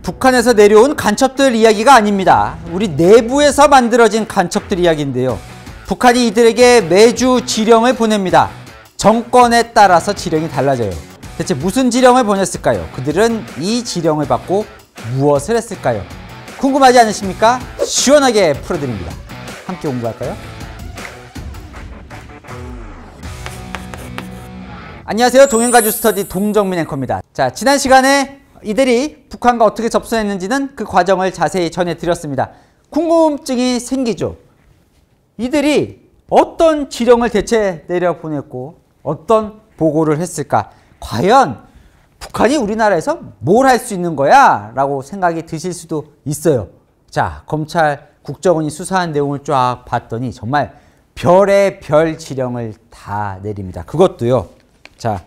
북한에서 내려온 간첩들 이야기가 아닙니다. 우리 내부에서 만들어진 간첩들 이야기인데요. 북한이 이들에게 매주 지령을 보냅니다. 정권에 따라서 지령이 달라져요. 대체 무슨 지령을 보냈을까요? 그들은 이 지령을 받고 무엇을 했을까요? 궁금하지 않으십니까? 시원하게 풀어드립니다. 함께 공부할까요? 안녕하세요. 동행가주 스터디 동정민 앵커입니다. 자, 지난 시간에 이들이 북한과 어떻게 접선했는지는 그 과정을 자세히 전해드렸습니다. 궁금증이 생기죠. 이들이 어떤 지령을 대체 내려보냈고 어떤 보고를 했을까? 과연 북한이 우리나라에서 뭘 할 수 있는 거야? 라고 생각이 드실 수도 있어요. 자, 검찰 국정원이 수사한 내용을 쫙 봤더니 정말 별의 별 지령을 다 내립니다. 그것도요. 자,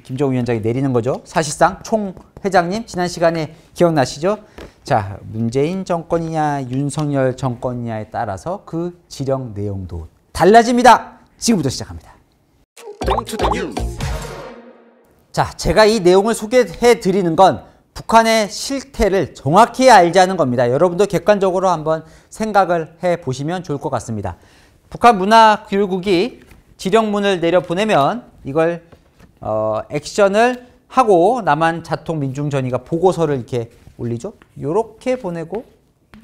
김정은 위원장이 내리는 거죠. 사실상 총 회장님 지난 시간에 기억나시죠? 자, 문재인 정권이냐 윤석열 정권이냐에 따라서 그 지령 내용도 달라집니다. 지금부터 시작합니다. 자, 제가 이 내용을 소개해 드리는 건 북한의 실태를 정확히 알자는 겁니다. 여러분도 객관적으로 한번 생각을 해 보시면 좋을 것 같습니다. 북한 문화교육국이 지령문을 내려보내면 이걸 액션을 하고 남한 자통민중전의가 보고서를 이렇게 올리죠. 요렇게 보내고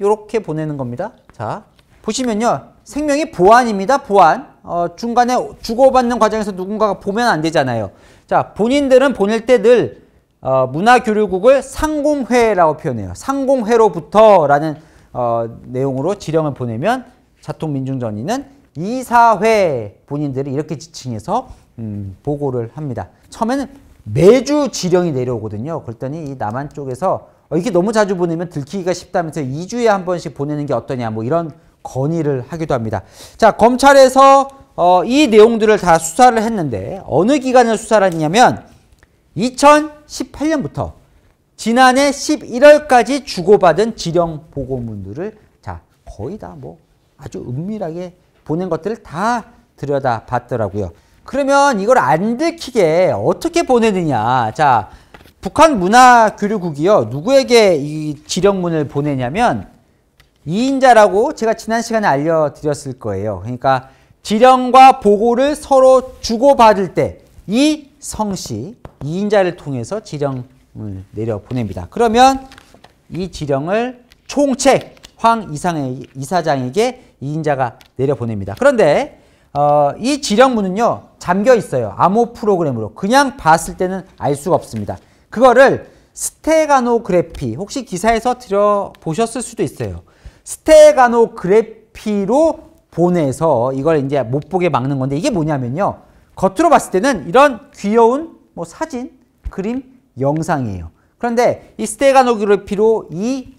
요렇게 보내는 겁니다. 자, 보시면요. 생명이 보안입니다. 보안. 중간에 주고받는 과정에서 누군가가 보면 안 되잖아요. 자, 본인들은 보낼 때 늘 문화교류국을 상공회라고 표현해요. 상공회로부터라는 내용으로 지령을 보내면 자통민중전의는 이사회 본인들이 이렇게 지칭해서 보고를 합니다. 처음에는 매주 지령이 내려오거든요. 그랬더니 이 남한 쪽에서 이게 너무 자주 보내면 들키기가 쉽다면서 2주에 한 번씩 보내는 게 어떠냐 뭐 이런 건의를 하기도 합니다. 자, 검찰에서 이 내용들을 다 수사를 했는데 어느 기간을 수사를 했냐면 2018년부터 지난해 11월까지 주고받은 지령 보고문들을 자, 거의 다 뭐 아주 은밀하게 보낸 것들을 다 들여다 봤더라고요. 그러면 이걸 안 들키게 어떻게 보내느냐. 자, 북한 문화교류국이요. 누구에게 이 지령문을 보내냐면 이인자라고 제가 지난 시간에 알려드렸을 거예요. 그러니까 지령과 보고를 서로 주고받을 때 이 성씨, 이인자를 통해서 지령을 내려보냅니다. 그러면 이 지령을 총책 황 이사장에게 이인자가 내려보냅니다. 그런데 이 지령문은요. 잠겨 있어요. 암호 프로그램으로. 그냥 봤을 때는 알 수가 없습니다. 그거를 스테가노그래피, 혹시 기사에서 들어보셨을 수도 있어요. 스테가노그래피로 보내서 이걸 이제 못 보게 막는 건데 이게 뭐냐면요. 겉으로 봤을 때는 이런 귀여운 뭐 사진, 그림, 영상이에요. 그런데 이 스테가노그래피로 이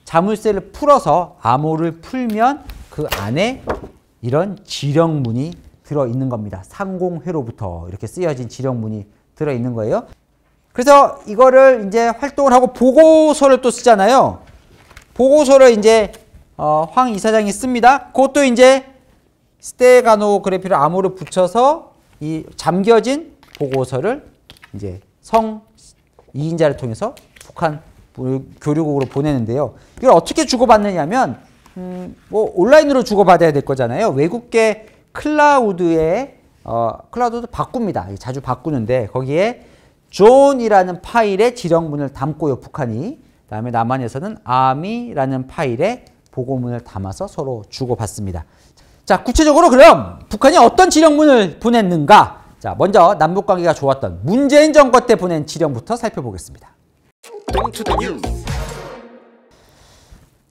자물쇠를 풀어서 암호를 풀면 그 안에 이런 지령문이 들어있는 겁니다. 상공회로부터 이렇게 쓰여진 지령문이 들어있는 거예요. 그래서 이거를 이제 활동을 하고 보고서를 또 쓰잖아요. 보고서를 이제 황 이사장이 씁니다. 그것도 이제 스테가노그래피로 암호를 붙여서 이 잠겨진 보고서를 이제 성 이인자를 통해서 북한 교류국으로 보내는데요. 이걸 어떻게 주고받느냐면 뭐 온라인으로 주고받아야 될 거잖아요. 외국계 클라우드에 클라우드도 바꿉니다. 자주 바꾸는데 거기에 존이라는 파일에 지령문을 담고요. 북한이. 그다음에 남한에서는 아미라는 파일에 보고문을 담아서 서로 주고받습니다. 자, 구체적으로 그럼 북한이 어떤 지령문을 보냈는가? 자, 먼저 남북관계가 좋았던 문재인 정권 때 보낸 지령부터 살펴보겠습니다.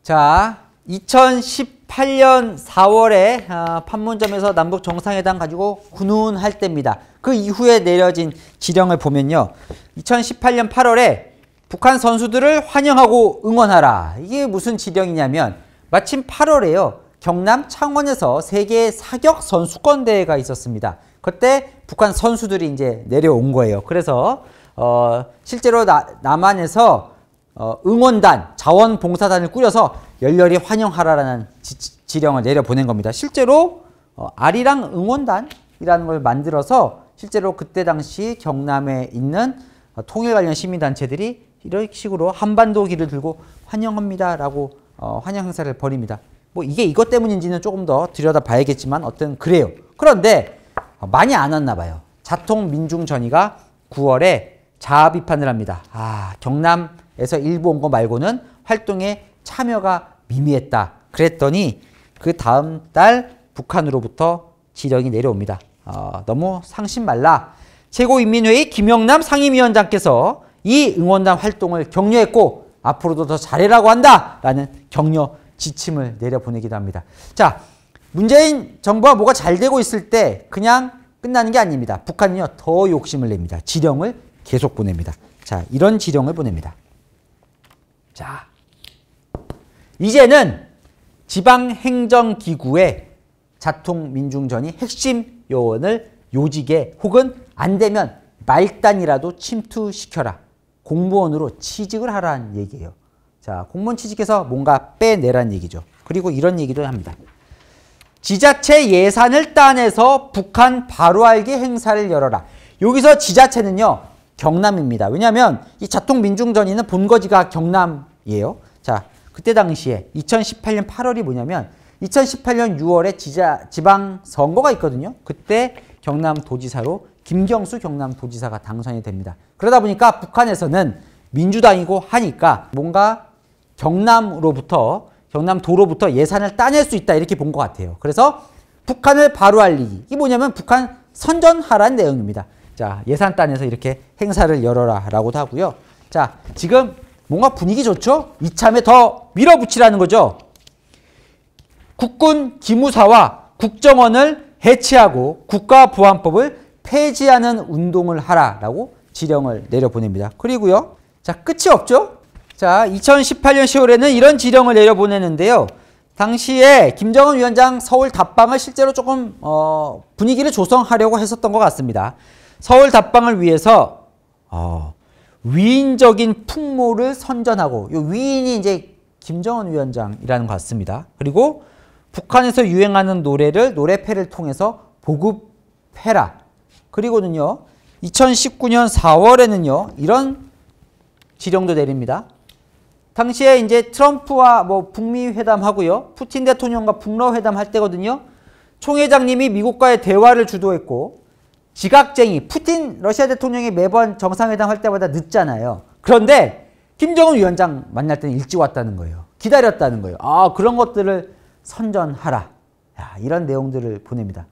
자, 2018년 4월에 판문점에서 남북 정상회담 가지고 군훈할 때입니다. 그 이후에 내려진 지령을 보면요. 2018년 8월에 북한 선수들을 환영하고 응원하라. 이게 무슨 지령이냐면 마침 8월에요. 경남 창원에서 세계 사격 선수권 대회가 있었습니다. 그때 북한 선수들이 이제 내려온 거예요. 그래서 실제로 남한에서 응원단, 자원봉사단을 꾸려서 열렬히 환영하라라는 지령을 내려보낸 겁니다. 실제로 아리랑 응원단이라는 걸 만들어서 실제로 그때 당시 경남에 있는 통일 관련 시민단체들이 이런 식으로 한반도 길을 들고 환영합니다라고 환영 행사를 벌입니다. 뭐 이게 이것 때문인지는 조금 더 들여다봐야겠지만 어떤 그래요. 그런데 많이 안 왔나 봐요. 자통민중전의가 9월에 자아 비판을 합니다. 경남에서 일부 온 거 말고는 활동에 참여가 미미했다. 그랬더니 그 다음 달 북한으로부터 지령이 내려옵니다. 너무 상심 말라. 최고인민회의 김영남 상임위원장께서 이 응원단 활동을 격려했고 앞으로도 더 잘해라고 한다라는 격려 지침을 내려보내기도 합니다. 자, 문재인 정부가 뭐가 잘 되고 있을 때 그냥 끝나는 게 아닙니다. 북한은요, 더 욕심을 냅니다. 지령을 계속 보냅니다. 자, 이런 지령을 보냅니다. 자, 이제는 지방행정기구의 자통민중전의 핵심 요원을 요직에 혹은 안 되면 말단이라도 침투시켜라. 공무원으로 취직을 하라는 얘기예요. 자, 공무원 취직해서 뭔가 빼내라는 얘기죠. 그리고 이런 얘기도 합니다. 지자체 예산을 따내서 북한 바로 알기 행사를 열어라. 여기서 지자체는요, 경남입니다. 왜냐하면 이 자통민중전의는 본거지가 경남이에요. 자, 그때 당시에 2018년 8월이 뭐냐면 2018년 6월에 지방선거가 있거든요. 그때 경남도지사로 김경수 경남도지사가 당선이 됩니다. 그러다 보니까 북한에서는 민주당이고 하니까 뭔가 경남도로부터 예산을 따낼 수 있다 이렇게 본 것 같아요. 그래서 북한을 바로 알리기. 이게 뭐냐면 북한 선전하라는 내용입니다. 자, 예산 따내서 이렇게 행사를 열어라 라고도 하고요. 자, 지금 뭔가 분위기 좋죠? 이참에 더 밀어붙이라는 거죠. 국군 기무사와 국정원을 해체하고 국가보안법을 폐지하는 운동을 하라라고 지령을 내려보냅니다. 그리고요. 자, 끝이 없죠? 자, 2018년 10월에는 이런 지령을 내려보내는데요. 당시에 김정은 위원장 서울 답방을 실제로 조금 분위기를 조성하려고 했었던 것 같습니다. 서울 답방을 위해서 위인적인 풍모를 선전하고, 이 위인이 이제 김정은 위원장이라는 것 같습니다. 그리고 북한에서 유행하는 노래를 노래패를 통해서 보급해라. 그리고는요, 2019년 4월에는요, 이런 지령도 내립니다. 당시에 이제 트럼프와 북미 회담하고요, 푸틴 대통령과 북러 회담할 때거든요. 총회장님이 미국과의 대화를 주도했고, 지각쟁이, 푸틴 러시아 대통령이 매번 정상회담 할 때마다 늦잖아요. 그런데 김정은 위원장 만날 때는 일찍 왔다는 거예요. 기다렸다는 거예요. 그런 것들을 선전하라. 이런 내용들을 보냅니다.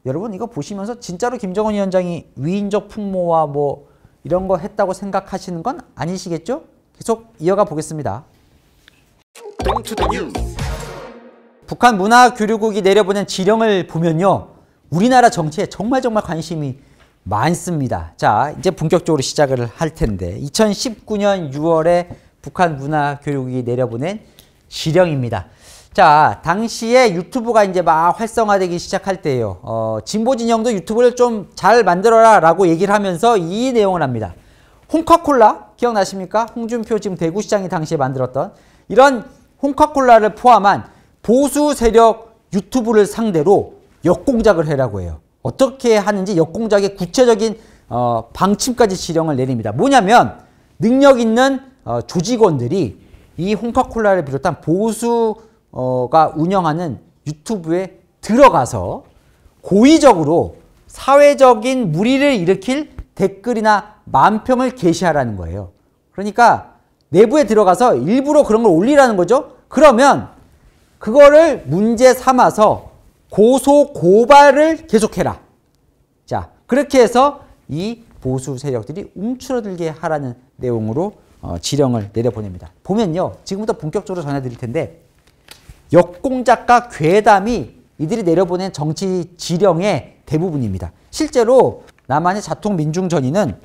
여러분 이거 보시면서 진짜로 김정은 위원장이 위인적 풍모와 이런 거 했다고 생각하시는 건 아니시겠죠? 계속 이어가 보겠습니다. 북한 문화교류국이 내려보낸 지령을 보면요, 우리나라 정치에 정말 관심이 많습니다. 자, 이제 본격적으로 시작을 할 텐데 2019년 6월에 북한 문화교류국이 내려보낸 지령입니다. 자, 당시에 유튜브가 이제 막 활성화되기 시작할 때예요. 진보 진영도 유튜브를 좀 잘 만들어라 라고 얘기를 하면서 이 내용을 합니다. 홍카콜라 기억나십니까? 홍준표 지금 대구시장이 당시에 만들었던 이런 홍카콜라를 포함한 보수 세력 유튜브를 상대로 역공작을 해라고 해요. 어떻게 하는지 역공작의 구체적인 방침까지 지령을 내립니다. 뭐냐면 능력 있는 조직원들이 이 홍카콜라를 비롯한 보수가 운영하는 유튜브에 들어가서 고의적으로 사회적인 물의를 일으킬 댓글이나 만평을 게시하라는 거예요. 그러니까 내부에 들어가서 일부러 그런 걸 올리라는 거죠. 그러면 그거를 문제 삼아서 고소 고발을 계속해라. 자, 그렇게 해서 이 보수 세력들이 움츠러들게 하라는 내용으로 지령을 내려보냅니다. 보면요, 지금부터 본격적으로 전해드릴 텐데 역공작과 괴담이 이들이 내려보낸 정치 지령의 대부분입니다. 실제로 남한의 자통민중전의는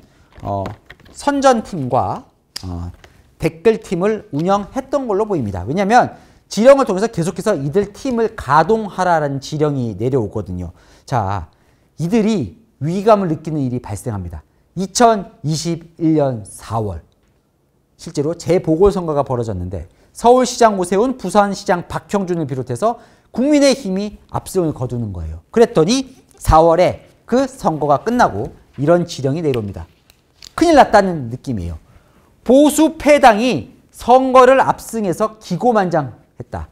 선전팀과 댓글팀을 운영했던 걸로 보입니다. 왜냐하면 지령을 통해서 계속해서 이들 팀을 가동하라는 지령이 내려오거든요. 자, 이들이 위기감을 느끼는 일이 발생합니다. 2021년 4월 실제로 재보궐선거가 벌어졌는데 서울시장 오세훈, 부산시장 박형준을 비롯해서 국민의힘이 압승을 거두는 거예요. 그랬더니 4월에 그 선거가 끝나고 이런 지령이 내려옵니다. 큰일 났다는 느낌이에요. 보수 패당이 선거를 압승해서 기고만장했다.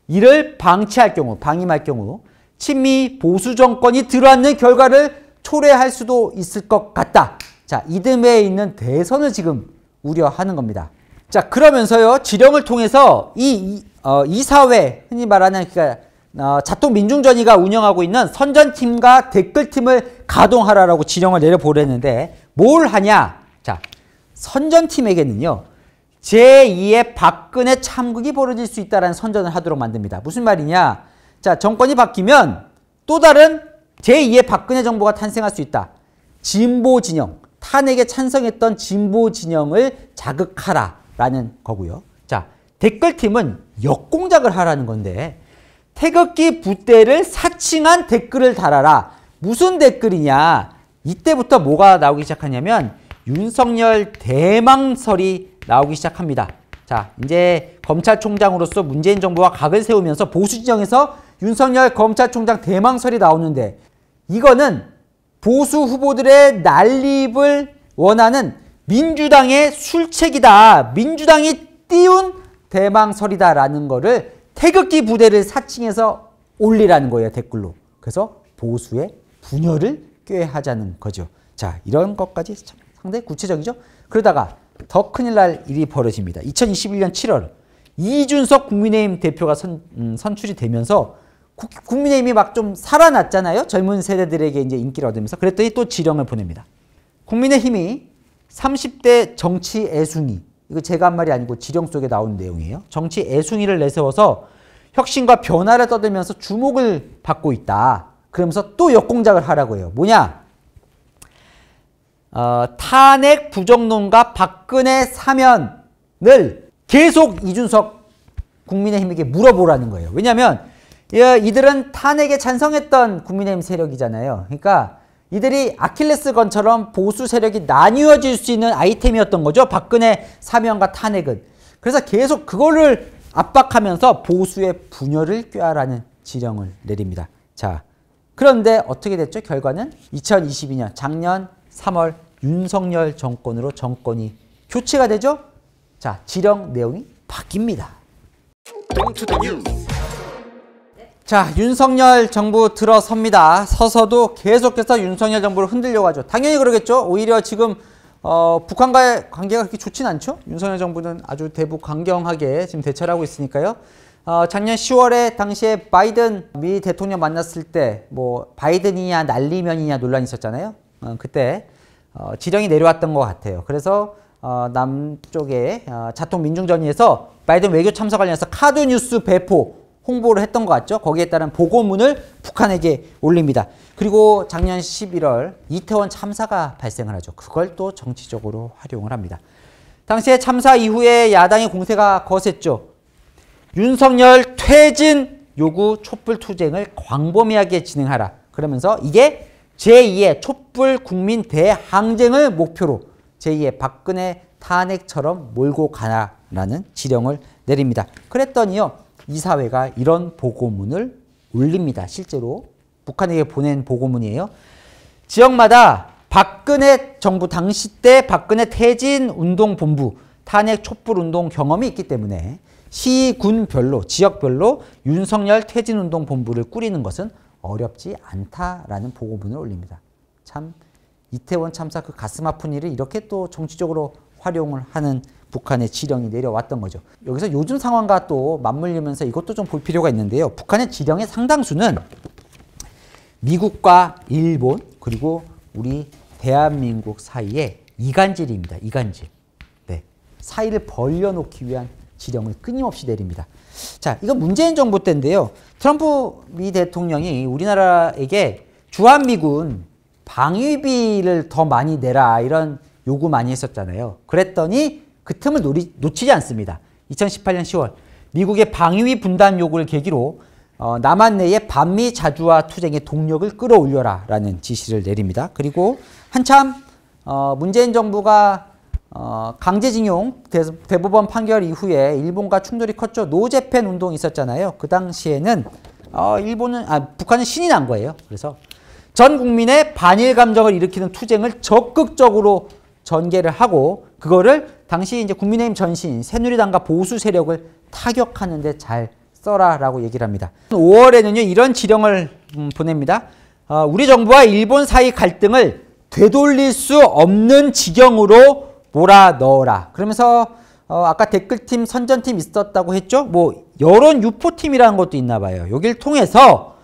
이를 방치할 경우, 방임할 경우 친미 보수 정권이 들어앉는 결과를 초래할 수도 있을 것 같다. 자, 이듬해에 있는 대선을 지금 우려하는 겁니다. 자, 그러면서요, 지령을 통해서 이 사회, 흔히 말하는 자통민중전의가 운영하고 있는 선전팀과 댓글팀을 가동하라라고 지령을 내려보냈는데 뭘 하냐? 자, 선전팀에게는요, 제2의 박근혜 참극이 벌어질 수 있다는 선전을 하도록 만듭니다. 무슨 말이냐? 자, 정권이 바뀌면 또 다른 제2의 박근혜 정부가 탄생할 수 있다. 진보 진영, 탄핵에 찬성했던 진보 진영을 자극하라라는 거고요. 자, 댓글팀은 역공작을 하라는 건데 태극기 붓대를 사칭한 댓글을 달아라. 무슨 댓글이냐? 이때부터 뭐가 나오기 시작하냐면 윤석열 대망설이 나오기 시작합니다. 자, 이제 검찰총장으로서 문재인 정부와 각을 세우면서 보수 진영에서 윤석열 검찰총장 대망설이 나오는데 이거는 보수 후보들의 난립을 원하는 민주당의 술책이다. 민주당이 띄운 대망설이다라는 거를 태극기 부대를 사칭해서 올리라는 거예요. 댓글로. 그래서 보수의 분열을 꾀하자는 거죠. 자, 이런 것까지 상당히 구체적이죠. 그러다가 더 큰일 날 일이 벌어집니다. 2021년 7월 이준석 국민의힘 대표가 선출이 되면서 국민의힘이 막 좀 살아났잖아요. 젊은 세대들에게 이제 인기를 얻으면서. 그랬더니 또 지령을 보냅니다. 국민의힘이 30대 정치 애숭이, 이거 제가 한 말이 아니고 지령 속에 나온 내용이에요. 정치 애숭이를 내세워서 혁신과 변화를 떠들면서 주목을 받고 있다. 그러면서 또 역공작을 하라고 해요. 뭐냐? 탄핵 부정론과 박근혜 사면을 계속 이준석 국민의힘에게 물어보라는 거예요. 왜냐하면 이들은 탄핵에 찬성했던 국민의힘 세력이잖아요. 그러니까 이들이 아킬레스건처럼 보수 세력이 나뉘어질 수 있는 아이템이었던 거죠. 박근혜 사면과 탄핵은. 그래서 계속 그거를 압박하면서 보수의 분열을 꾀하라는 지령을 내립니다. 자, 그런데 어떻게 됐죠? 결과는 2022년 작년 3월 윤석열 정권으로 정권이 교체가 되죠? 자, 지령 내용이 바뀝니다. 자, 윤석열 정부 들어섭니다. 서서도 계속해서 윤석열 정부를 흔들려고 하죠. 당연히 그러겠죠. 오히려 지금 북한과의 관계가 그렇게 좋진 않죠. 윤석열 정부는 아주 대북 강경하게 지금 대처를 하고 있으니까요. 작년 10월에 당시에 바이든 미 대통령 만났을 때 뭐 바이든이냐 날리면이냐 논란이 있었잖아요. 그때 지령이 내려왔던 것 같아요. 그래서 남쪽의 자통민중전의에서 바이든 외교 참사 관련해서 카드뉴스 배포 홍보를 했던 것 같죠. 거기에 따른 보고문을 북한에게 올립니다. 그리고 작년 11월 이태원 참사가 발생을 하죠. 그걸 또 정치적으로 활용을 합니다. 당시에 참사 이후에 야당의 공세가 거셌죠. 윤석열 퇴진 요구 촛불 투쟁을 광범위하게 진행하라. 그러면서 이게 제2의 촛불 국민 대항쟁을 목표로 제2의 박근혜 탄핵처럼 몰고 가라라는 지령을 내립니다. 그랬더니요, 이사회가 이런 보고문을 올립니다. 실제로 북한에게 보낸 보고문이에요. 지역마다 박근혜 정부 당시 때 박근혜 퇴진운동본부 탄핵 촛불운동 경험이 있기 때문에 시군별로 지역별로 윤석열 퇴진운동본부를 꾸리는 것은 어렵지 않다라는 보고문을 올립니다. 참 이태원 참사 그 가슴 아픈 일을 이렇게 또 정치적으로 활용을 하는 북한의 지령이 내려왔던 거죠. 여기서 요즘 상황과 또 맞물리면서 이것도 좀 볼 필요가 있는데요. 북한의 지령의 상당수는 미국과 일본 그리고 우리 대한민국 사이에 이간질입니다. 이간질. 네, 사이를 벌려놓기 위한 지령을 끊임없이 내립니다. 자, 이건 문재인 정부 때인데요. 트럼프 미 대통령이 우리나라에게 주한미군 방위비를 더 많이 내라 이런 요구 많이 했었잖아요. 그랬더니 그 틈을 놓치지 않습니다. 2018년 10월 미국의 방위비 분담 요구를 계기로 남한 내의 반미 자주화 투쟁의 동력을 끌어올려라 라는 지시를 내립니다. 그리고 한참 문재인 정부가 강제징용 대법원 판결 이후에 일본과 충돌이 컸죠. 노재팬 운동이 있었잖아요. 그 당시에는 북한은 신이 난 거예요. 그래서 전 국민의 반일 감정을 일으키는 투쟁을 적극적으로 전개를 하고 그거를 당시 이제 국민의힘 전신 새누리당과 보수 세력을 타격하는 데 잘 써라라고 얘기를 합니다. 5월에는요 이런 지령을 보냅니다. 우리 정부와 일본 사이 갈등을 되돌릴 수 없는 지경으로 몰아넣어라. 그러면서 아까 댓글팀 선전팀 있었다고 했죠. 뭐 여론 유포팀이라는 것도 있나 봐요. 여기를 통해서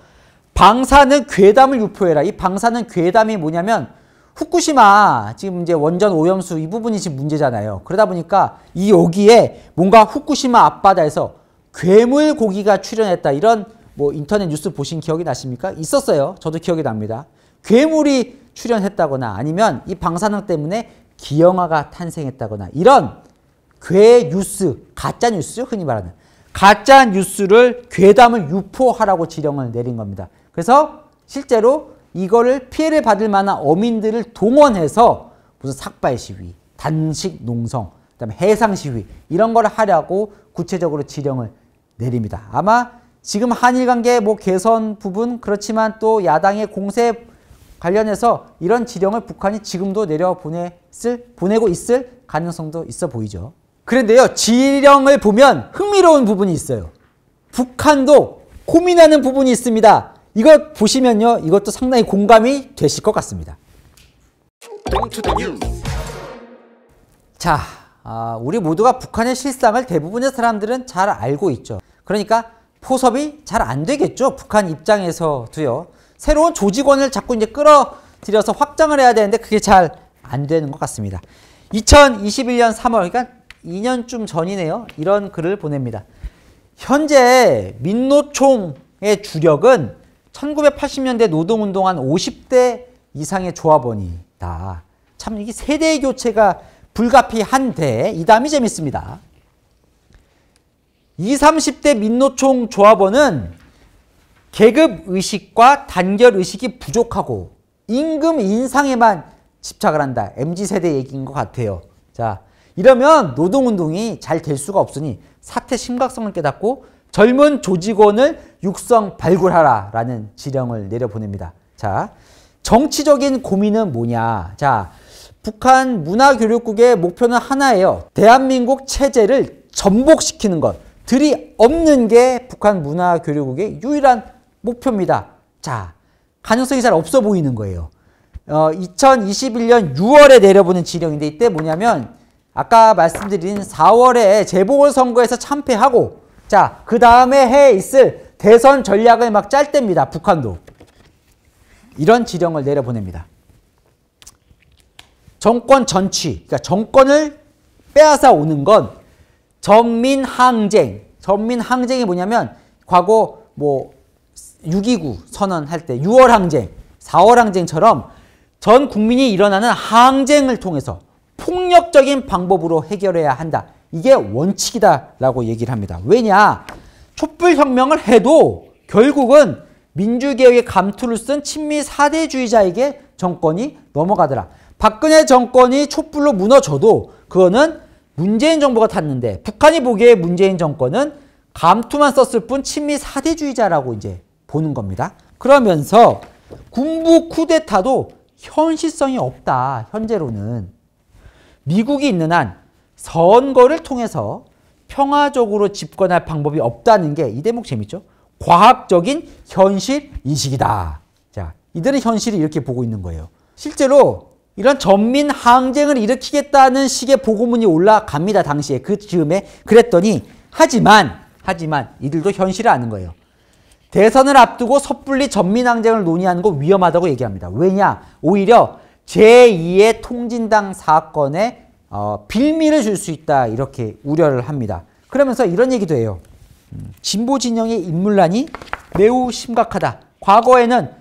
방사능 괴담을 유포해라. 이 방사능 괴담이 뭐냐면 후쿠시마 지금 이제 원전 오염수 이 부분이 지금 문제잖아요. 그러다 보니까 이 여기에 뭔가 후쿠시마 앞바다에서 괴물 고기가 출현했다. 이런 뭐 인터넷 뉴스 보신 기억이 나십니까? 있었어요. 저도 기억이 납니다. 괴물이 출현했다거나 아니면 이 방사능 때문에 기형아가 탄생했다거나 이런 괴 뉴스, 가짜 뉴스죠. 흔히 말하는 가짜 뉴스를 괴담을 유포하라고 지령을 내린 겁니다. 그래서 실제로 이거를 피해를 받을 만한 어민들을 동원해서 무슨 삭발 시위, 단식 농성, 그다음에 해상 시위 이런 걸 하려고 구체적으로 지령을 내립니다. 아마 지금 한일 관계 뭐 개선 부분 그렇지만 또 야당의 공세 관련해서 이런 지령을 북한이 지금도 보내고 있을 가능성도 있어 보이죠. 그런데요, 지령을 보면 흥미로운 부분이 있어요. 북한도 고민하는 부분이 있습니다. 이걸 보시면요, 이것도 상당히 공감이 되실 것 같습니다. 자, 우리 모두가 북한의 실상을 대부분의 사람들은 잘 알고 있죠. 그러니까 포섭이 잘 안 되겠죠. 북한 입장에서도요. 새로운 조직원을 자꾸 이제 끌어들여서 확장을 해야 되는데 그게 잘 안 되는 것 같습니다. 2021년 3월, 그러니까 2년쯤 전이네요. 이런 글을 보냅니다. 현재 민노총의 주력은 1980년대 노동운동한 50대 이상의 조합원이다. 참 이게 세대 교체가 불가피한데 이 다음이 재밌습니다. 20, 30대 민노총 조합원은 계급의식과 단결의식이 부족하고 임금 인상에만 집착을 한다. MZ세대 얘기인 것 같아요. 자, 이러면 노동운동이 잘 될 수가 없으니 사태 심각성을 깨닫고 젊은 조직원을 육성 발굴하라 라는 지령을 내려보냅니다. 자, 정치적인 고민은 뭐냐. 자, 북한 문화교육국의 목표는 하나예요. 대한민국 체제를 전복시키는 것. 들이 없는 게 북한 문화교육국의 유일한 목표입니다. 자, 가능성이 잘 없어 보이는 거예요. 2021년 6월에 내려보는 지령인데 이때 뭐냐면 아까 말씀드린 4월에 재보궐선거에서 참패하고 자, 그 다음에 해에 있을 대선 전략을 막 짤 때입니다. 북한도. 이런 지령을 내려보냅니다. 정권 전취, 그러니까 정권을 빼앗아 오는 건 전민항쟁. 전민항쟁이 뭐냐면 과거 뭐 6.29 선언할 때 6월 항쟁, 4월 항쟁처럼 전 국민이 일어나는 항쟁을 통해서 폭력적인 방법으로 해결해야 한다. 이게 원칙이다라고 얘기를 합니다. 왜냐? 촛불혁명을 해도 결국은 민주개혁의 감투를 쓴 친미 4대주의자에게 정권이 넘어가더라. 박근혜 정권이 촛불로 무너져도 그거는 문재인 정부가 탔는데 북한이 보기에 문재인 정권은 감투만 썼을 뿐 친미 4대주의자라고 이제 보는 겁니다. 그러면서 군부 쿠데타도 현실성이 없다. 현재로는. 미국이 있는 한 선거를 통해서 평화적으로 집권할 방법이 없다는 게 이 대목 재밌죠? 과학적인 현실 인식이다. 자, 이들은 현실을 이렇게 보고 있는 거예요. 실제로 이런 전민 항쟁을 일으키겠다는 식의 보고문이 올라갑니다. 당시에 그 즈음에 그랬더니 하지만 이들도 현실을 아는 거예요. 대선을 앞두고 섣불리 전민항쟁을 논의하는 거 위험하다고 얘기합니다. 왜냐? 오히려 제2의 통진당 사건에 빌미를 줄 수 있다. 이렇게 우려를 합니다. 그러면서 이런 얘기도 해요. 진보 진영의 인물난이 매우 심각하다. 과거에는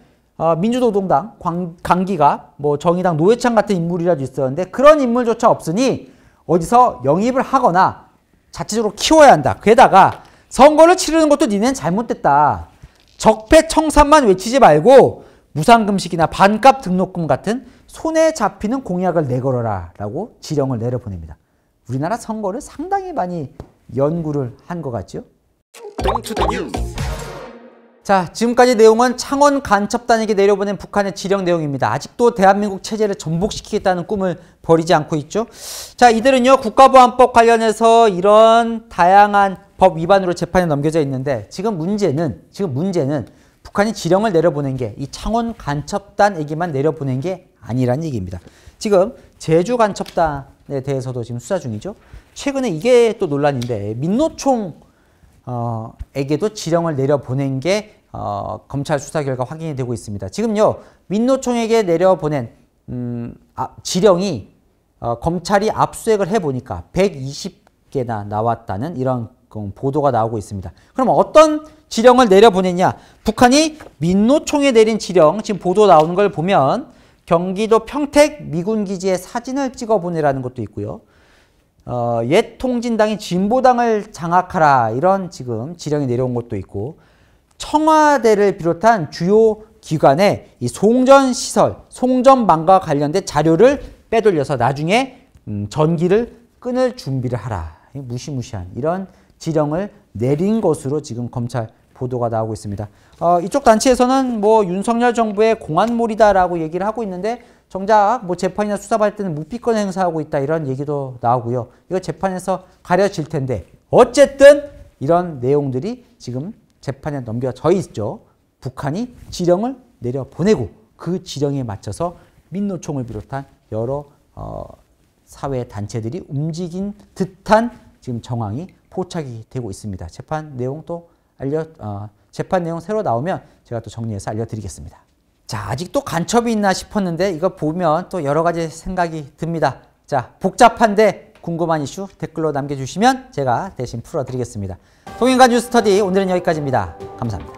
민주노동당 강기가 뭐 정의당 노회찬 같은 인물이라도 있었는데 그런 인물조차 없으니 어디서 영입을 하거나 자체적으로 키워야 한다. 게다가 선거를 치르는 것도 니네는 잘못됐다. 적폐청산만 외치지 말고 무상금식이나 반값 등록금 같은 손에 잡히는 공약을 내걸어라 라고 지령을 내려보냅니다. 우리나라 선거를 상당히 많이 연구를 한 것 같죠? 자, 지금까지 내용은 창원 간첩단에게 내려보낸 북한의 지령 내용입니다. 아직도 대한민국 체제를 전복시키겠다는 꿈을 버리지 않고 있죠. 자, 이들은요, 국가보안법 관련해서 이런 다양한 법 위반으로 재판에 넘겨져 있는데 지금 문제는 북한이 지령을 내려보낸 게 이 창원 간첩단에게만 내려보낸 게 아니란 얘기입니다. 지금 제주 간첩단에 대해서도 지금 수사 중이죠. 최근에 이게 또 논란인데 민노총 에게도 지령을 내려보낸 게 검찰 수사 결과 확인이 되고 있습니다. 지금요, 민노총에게 내려보낸 지령이 검찰이 압수수색을 해보니까 120개나 나왔다는 이런 보도가 나오고 있습니다. 그럼 어떤 지령을 내려보냈냐? 북한이 민노총에 내린 지령, 지금 보도 나오는 걸 보면 경기도 평택 미군기지에 사진을 찍어 보내라는 것도 있고요. 옛 통진당인 진보당을 장악하라, 이런 지금 지령이 내려온 것도 있고, 청와대를 비롯한 주요 기관의 이 송전시설, 송전망과 관련된 자료를 빼돌려서 나중에 전기를 끊을 준비를 하라. 무시무시한 이런 지령을 내린 것으로 지금 검찰 보도가 나오고 있습니다. 이쪽 단체에서는 뭐 윤석열 정부의 공안몰이다라고 얘기를 하고 있는데 정작 뭐 재판이나 수사받을 때는 묵비권 행사하고 있다, 이런 얘기도 나오고요. 이거 재판에서 가려질 텐데 어쨌든 이런 내용들이 지금 재판에 넘겨져 있죠. 북한이 지령을 내려보내고 그 지령에 맞춰서 민노총을 비롯한 여러 사회 단체들이 움직인 듯한 지금 정황이 포착이 되고 있습니다. 재판 내용 또 재판 내용 새로 나오면 제가 또 정리해서 알려드리겠습니다. 자, 아직도 간첩이 있나 싶었는데 이거 보면 또 여러 가지 생각이 듭니다. 자, 복잡한데 궁금한 이슈 댓글로 남겨주시면 제가 대신 풀어드리겠습니다. 동행과 뉴스터디 오늘은 여기까지입니다. 감사합니다.